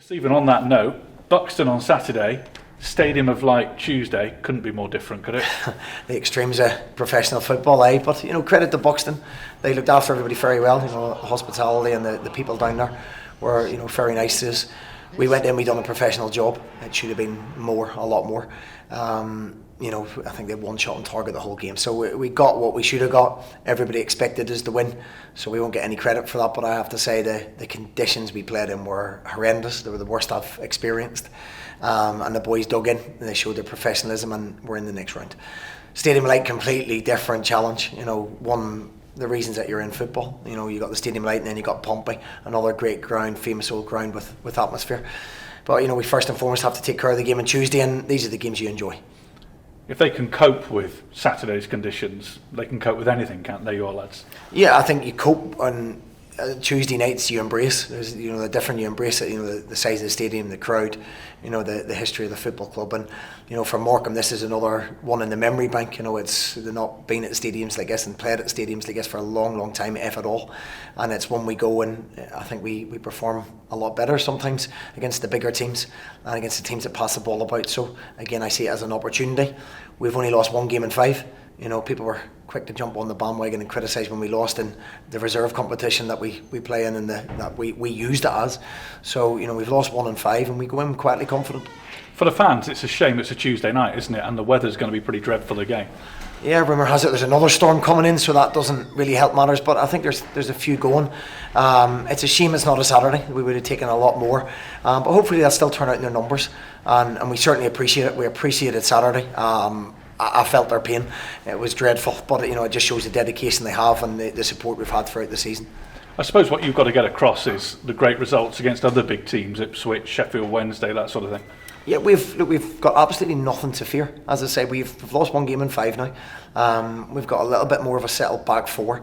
Stephen, on that note, Buxton on Saturday, Stadium of Light Tuesday, couldn't be more different, could it? The extremes of professional football, but credit to Buxton. They looked after everybody very well. Hospitality and the people down there were very nice to us. We went in, we done a professional job. It should have been more, a lot more. I think they had one shot on target the whole game. So we got what we should have got. Everybody expected us to win, so we won't get any credit for that. But I have to say the conditions we played in were horrendous. They were the worst I've experienced. And the boys dug in, and they showed their professionalism, and we're in the next round. Stadium Light, completely different challenge. One the reasons that you're in football. You got the Stadium Light, and then you got Pompey, another great ground, famous old ground with atmosphere. But we first and foremost have to take care of the game on Tuesday, and these are the games you enjoy. If they can cope with Saturday's conditions, they can cope with anything, can't they, your lads? Yeah, I think you cope on Tuesday nights. You embrace. There's the different. You embrace it. The size of the stadium, the crowd, the history of the football club, and for Morecambe, this is another one in the memory bank. It's they're not been at stadiums like this and played at stadiums like this for a long time, if at all. And it's when we go and I think we perform a lot better sometimes against the bigger teams and against the teams that pass the ball about. So again, I see it as an opportunity. We've only lost one game in 5. People were quick to jump on the bandwagon and criticise when we lost in the reserve competition that we play in and that we used it as. So, we've lost 1 in 5 and we go in quietly confident. For the fans, it's a shame it's a Tuesday night, isn't it? And the weather's going to be pretty dreadful again. Yeah, rumour has it there's another storm coming in, so that doesn't really help matters. But I think there's a few going. It's a shame it's not a Saturday. We would have taken a lot more. But hopefully they'll still turn out in their numbers. And we certainly appreciate it. We appreciated Saturday. I felt their pain. It was dreadful, but it just shows the dedication they have and the support we've had throughout the season. I suppose what you've got to get across is the great results against other big teams, Ipswich, Sheffield Wednesday, that sort of thing. Yeah, we've got absolutely nothing to fear. As I say, we've lost 1 game in 5 now. We've got a little bit more of a settled back 4.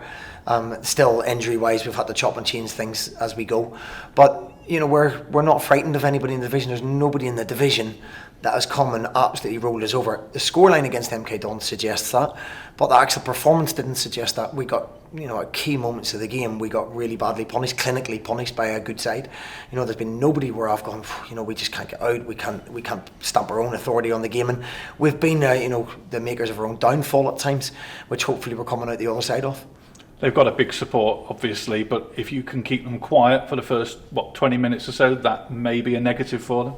Still injury-wise, we've had to chop and change things as we go. But we're not frightened of anybody in the division. There's nobody in the division that has come and absolutely rolled us over. The scoreline against MK Dons suggests that, but the actual performance didn't suggest that. We got, at key moments of the game, we got really badly punished, clinically punished by a good side. There's been nobody where I've gone, we just can't get out. We can't stamp our own authority on the game, and we've been, the makers of our own downfall at times, which hopefully we're coming out the other side of. They've got a big support, obviously, but if you can keep them quiet for the first 20 minutes or so, that may be a negative for them.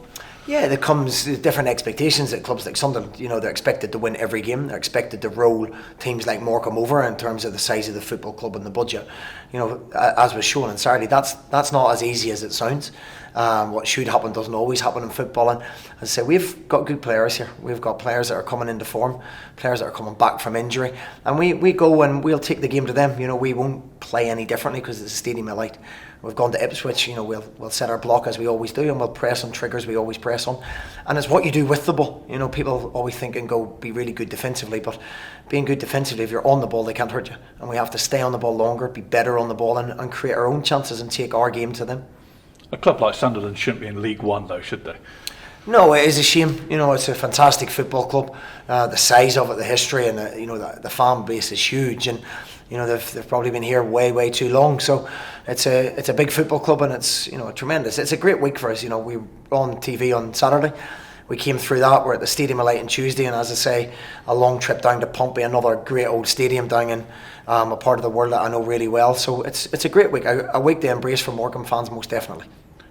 Yeah, there comes different expectations at clubs like Sunderland. They're expected to win every game. They're expected to roll teams like Morecambe over in terms of the size of the football club and the budget. As was shown on Saturday, that's not as easy as it sounds. What should happen doesn't always happen in football. And as I say, we've got good players here. We've got players that are coming into form, players that are coming back from injury. And we go and we'll take the game to them. We won't play any differently because it's a Stadium of Light. We've gone to Ipswich, we'll set our block as we always do, and we'll press on triggers we always press on. And it's what you do with the ball. People always think and go, be really good defensively, but being good defensively, if you're on the ball, they can't hurt you. And we have to stay on the ball longer, be better on the ball, and create our own chances and take our game to them. A club like Sunderland shouldn't be in League One, though, should they? No, it is a shame. It's a fantastic football club. The size of it, the history, and the fan base is huge. And they've probably been here way too long. So it's a big football club, and it's tremendous. It's a great week for us. We were on TV on Saturday. We came through that. We're at the Stadium of Light on Tuesday, and as I say, a long trip down to Pompey, another great old stadium down in a part of the world that I know really well. So it's a great week. A week to embrace for Morecambe fans, most definitely.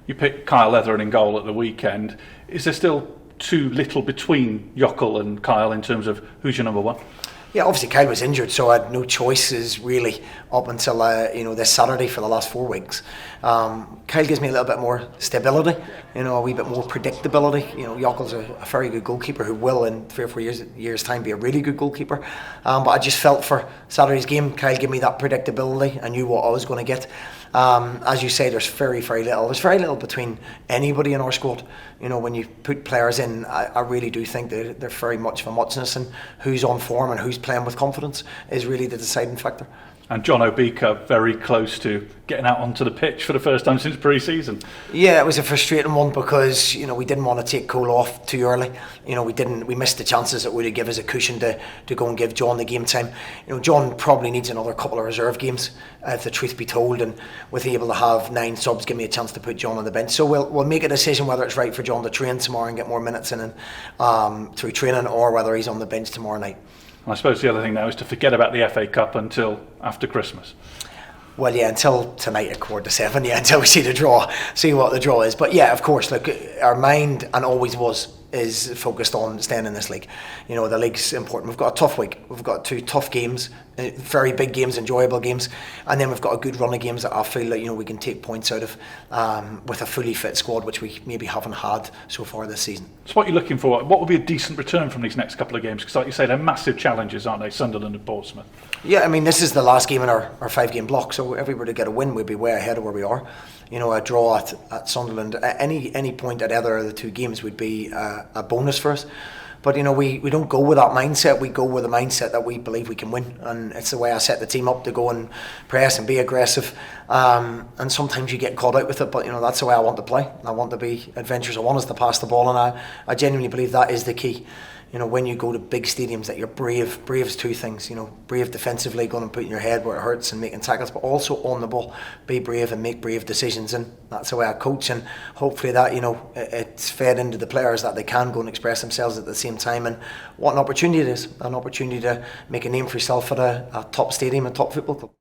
You picked Kyle Leathern in goal at the weekend. Is there still too little between Yockel and Kyle in terms of who's your number one? Yeah, obviously Kyle was injured, so I had no choices really up until this Saturday for the last 4 weeks. Kyle gives me a little bit more stability, a wee bit more predictability. Yockel's a very good goalkeeper who will in 3 or 4 years time be a really good goalkeeper. But I just felt for Saturday's game, Kyle gave me that predictability. I knew what I was going to get. As you say, there's very little. There's very little between anybody in our squad. When you put players in, I really do think they're very much of a muchness, and who's on form and who's playing with confidence is really the deciding factor. And John Obika very close to getting out onto the pitch for the first time since pre-season. Yeah, it was a frustrating one because we didn't want to take Cole off too early. We missed the chances that would have given us a cushion to go and give John the game time. John probably needs another couple of reserve games, if the truth be told, and with able to have 9 subs, give me a chance to put John on the bench. So we'll make a decision whether it's right for John to train tomorrow and get more minutes in through training, or whether he's on the bench tomorrow night. I suppose the other thing now is to forget about the FA Cup until after Christmas. Well, yeah, until tonight at 7:15, until we see what the draw is. But yeah, of course, look, our mind, and always is focused on staying in this league. The league's important. We've got a tough week. We've got 2 tough games, very big games, enjoyable games, and then we've got a good run of games that I feel like we can take points out of with a fully fit squad, which we maybe haven't had so far this season. So what are you looking for? What would be a decent return from these next couple of games? Because like you say, they're massive challenges, aren't they? Sunderland and Portsmouth. Yeah, I mean, this is the last game in our 5-game block, so if we were to get a win, we'd be way ahead of where we are. A draw at Sunderland, any point at either of the 2 games would be a bonus for us. But we don't go with that mindset. We go with the mindset that we believe we can win, and it's the way I set the team up to go and press and be aggressive. And sometimes you get caught out with it, but that's the way I want to play. I want to be adventurous. I want us to pass the ball, and I genuinely believe that is the key. When you go to big stadiums, that you're brave. Brave is 2 things. Brave defensively, going and putting your head where it hurts and making tackles, but also on the ball, be brave and make brave decisions. And that's the way I coach. And hopefully that it's fed into the players that they can go and express themselves at the same time. And what an opportunity it is! An opportunity to make a name for yourself at a top stadium, a top football club.